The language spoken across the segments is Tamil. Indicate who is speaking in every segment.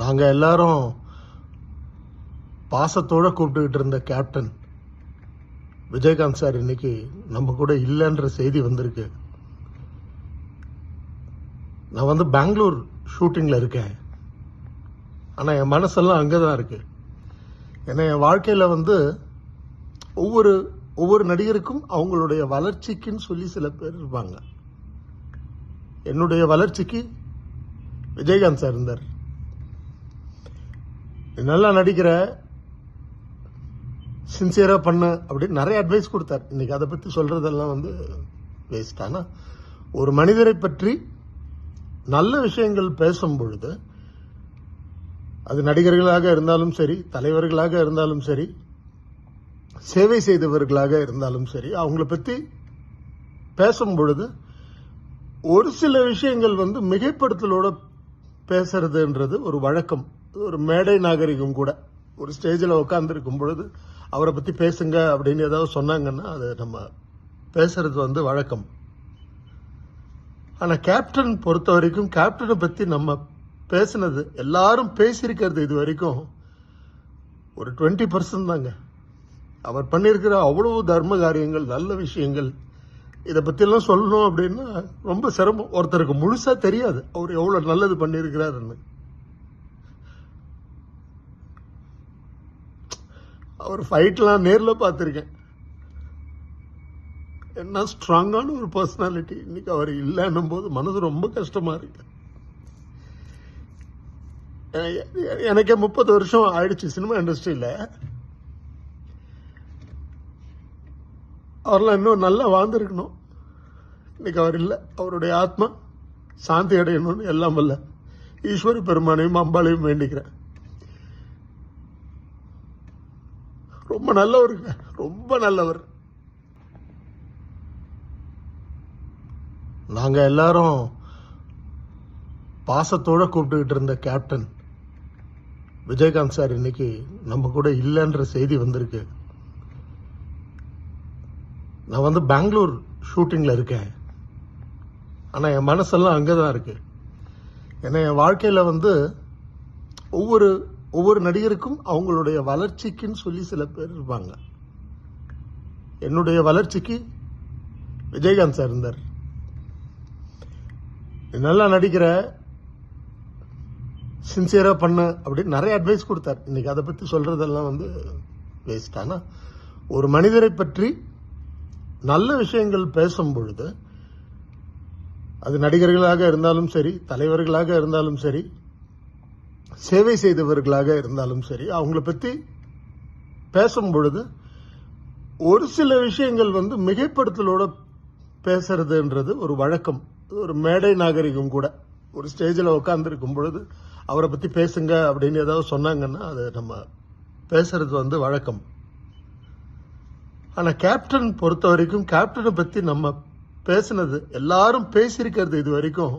Speaker 1: நாங்கள் எல்லாரும் பாசத்தோடு கூப்பிட்டுக்கிட்டு இருந்த கேப்டன் விஜயகாந்த் சார் இன்னைக்கு நம்ம கூட இல்லைன்ற செய்தி வந்திருக்கு. நான் பெங்களூர் ஷூட்டிங்கில் இருக்கேன். ஆனால் என் மனசெல்லாம் அங்கே தான் இருக்கு. ஏன்னா என் வாழ்க்கையில் ஒவ்வொரு நடிகருக்கும் அவங்களுடைய வளர்ச்சிக்குன்னு சொல்லி சில பேர் இருப்பாங்க. என்னுடைய வளர்ச்சிக்கு விஜயகாந்த் சார் இருந்தார். நல்லா நடிக்கிற, சின்சியரா பண்ண அப்படின்னு நிறைய அட்வைஸ் கொடுத்தார். இன்னைக்கு அதை பற்றி சொல்றதெல்லாம் வேஸ்ட். ஆனால் ஒரு மனிதரை பற்றி நல்ல விஷயங்கள் பேசும் பொழுது, அது நடிகர்களாக இருந்தாலும் சரி, தலைவர்களாக இருந்தாலும் சரி, சேவை செய்தவர்களாக இருந்தாலும் சரி, அவங்கள பற்றி பேசும் பொழுது ஒரு சில விஷயங்கள் மிகைப்படுத்தலோட பேசுறதுன்றது ஒரு வழக்கம். ஒரு மேடை நாகரிகம் கூட. ஒரு ஸ்டேஜில் உட்காந்துருக்கும் பொழுது அவரை பற்றி பேசுங்க அப்படின்னு ஏதாவது சொன்னாங்கன்னா அது நம்ம பேசுறது வழக்கம். ஆனால் கேப்டன் பொறுத்த வரைக்கும், கேப்டனை பற்றி நம்ம பேசினது, எல்லாரும் பேசியிருக்கிறது இது வரைக்கும் ஒரு 20% தாங்க. அவர் பண்ணியிருக்கிற அவ்வளவு தர்ம காரியங்கள், நல்ல விஷயங்கள், இதை பற்றியெல்லாம் சொல்லணும் அப்படின்னா ரொம்ப சிரமம். ஒருத்தருக்கு முழுசா தெரியாது அவர் எவ்வளோ நல்லது பண்ணியிருக்கிறாருன்னு. அவர் ஃபைட்லாம் நேரில் பார்த்துருக்கேன். என்ன ஸ்ட்ராங்கான ஒரு பர்சனாலிட்டி. இன்னைக்கு அவர் இல்லைன்னும் போது மனது ரொம்ப கஷ்டமா இருக்கு. எனக்கே 30 வருஷம் ஆயிடுச்சு சினிமா இண்டஸ்ட்ரியில். அவரெல்லாம் இன்னும் நல்லா வாழ்ந்துருக்கணும். இன்னைக்கு அவர் இல்லை. அவருடைய ஆத்மா சாந்தி அடையணும்னு எல்லாம் வல்ல ஈஸ்வரி பெருமானையும் அம்பாளையும் வேண்டிக்கிறேன். ரொம்ப நல்லவருங்க, ரொம்ப நல்லவர். நாங்க எல்லாரும் பாசத்தோட கூப்பிட்டுக்கிட்டு இருந்த கேப்டன் விஜயகாந்த் சார் இன்னைக்கு நம்ம கூட இல்லைன்ற செய்தி வந்திருக்கு. நான் பெங்களூர் ஷூட்டிங்கில் இருக்கேன். ஆனால் என் மனசெல்லாம் அங்கே தான் இருக்கு. ஏன்னா என் வாழ்க்கையில் ஒவ்வொரு நடிகருக்கும் அவங்களுடைய வளர்ச்சிக்குன்னு சொல்லி சில பேர் இருப்பாங்க. என்னுடைய வளர்ச்சிக்கு விஜயகாந்த் சார் இருந்தார். நல்லா நடிக்கிற, சின்சியரா பண்ண அப்படின்னு நிறைய அட்வைஸ் கொடுத்தார். இன்னைக்கு அதை பற்றி சொல்றதெல்லாம் வேஸ்ட். ஆனால் ஒரு மனிதரை பற்றி நல்ல விஷயங்கள் பேசும் பொழுது, அது நடிகர்களாக இருந்தாலும் சரி, தலைவர்களாக இருந்தாலும் சரி, சேவை செய்தவர்களாக இருந்தாலும் சரி, அவங்கள பற்றி பேசும் பொழுது ஒரு சில விஷயங்கள் மிகைப்படுத்தலோட பேசுறதுன்றது ஒரு வழக்கம். ஒரு மேடை நாகரிகம் கூட. ஒரு ஸ்டேஜில் உட்காந்துருக்கும் பொழுது அவரை பற்றி பேசுங்க அப்படின்னு ஏதாவது சொன்னாங்கன்னா அது நம்ம பேசுறது வழக்கம். ஆனால் கேப்டன் பொறுத்த வரைக்கும், கேப்டனை பற்றி நம்ம பேசினது, எல்லாரும் பேசியிருக்கிறது இது வரைக்கும்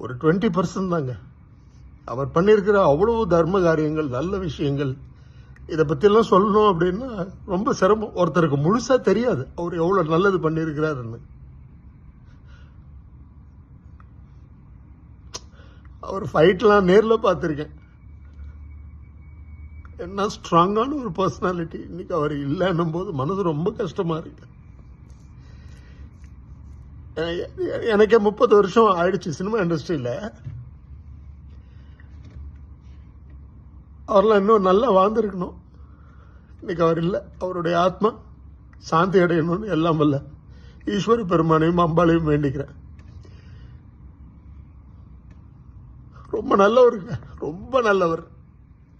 Speaker 1: ஒரு 20% தாங்க. அவர் பண்ணியிருக்கிற அவ்வளவு தர்ம காரியங்கள், நல்ல விஷயங்கள், இதை பற்றியெல்லாம் சொல்லணும் அப்படின்னா ரொம்ப சிரமம். ஒருத்தருக்கு முழுசா தெரியாது அவர் எவ்வளோ நல்லது பண்ணியிருக்கிறாருன்னு. அவர் ஃபைட்லாம் நேரில் பார்த்துருக்கேன். என்ன ஸ்ட்ராங்கான ஒரு பர்சனாலிட்டி. இன்னைக்கு அவர் இல்லைன்னும் போது மனது ரொம்ப கஷ்டமா இருக்கு. எனக்கே 30 வருஷம் ஆயிடுச்சு சினிமா இண்டஸ்ட்ரியில். அவரெல்லாம் இன்னும் நல்லா வாழ்ந்துருக்கணும். இன்னைக்கு அவர் இல்லை. அவருடைய ஆத்மா சாந்தி அடையணும்னு எல்லாம் வல்ல ஈஸ்வரி பெருமானையும் அம்பாளையும் வேண்டிக்கிறேன். ரொம்ப நல்லவருங்க, ரொம்ப நல்லவர்.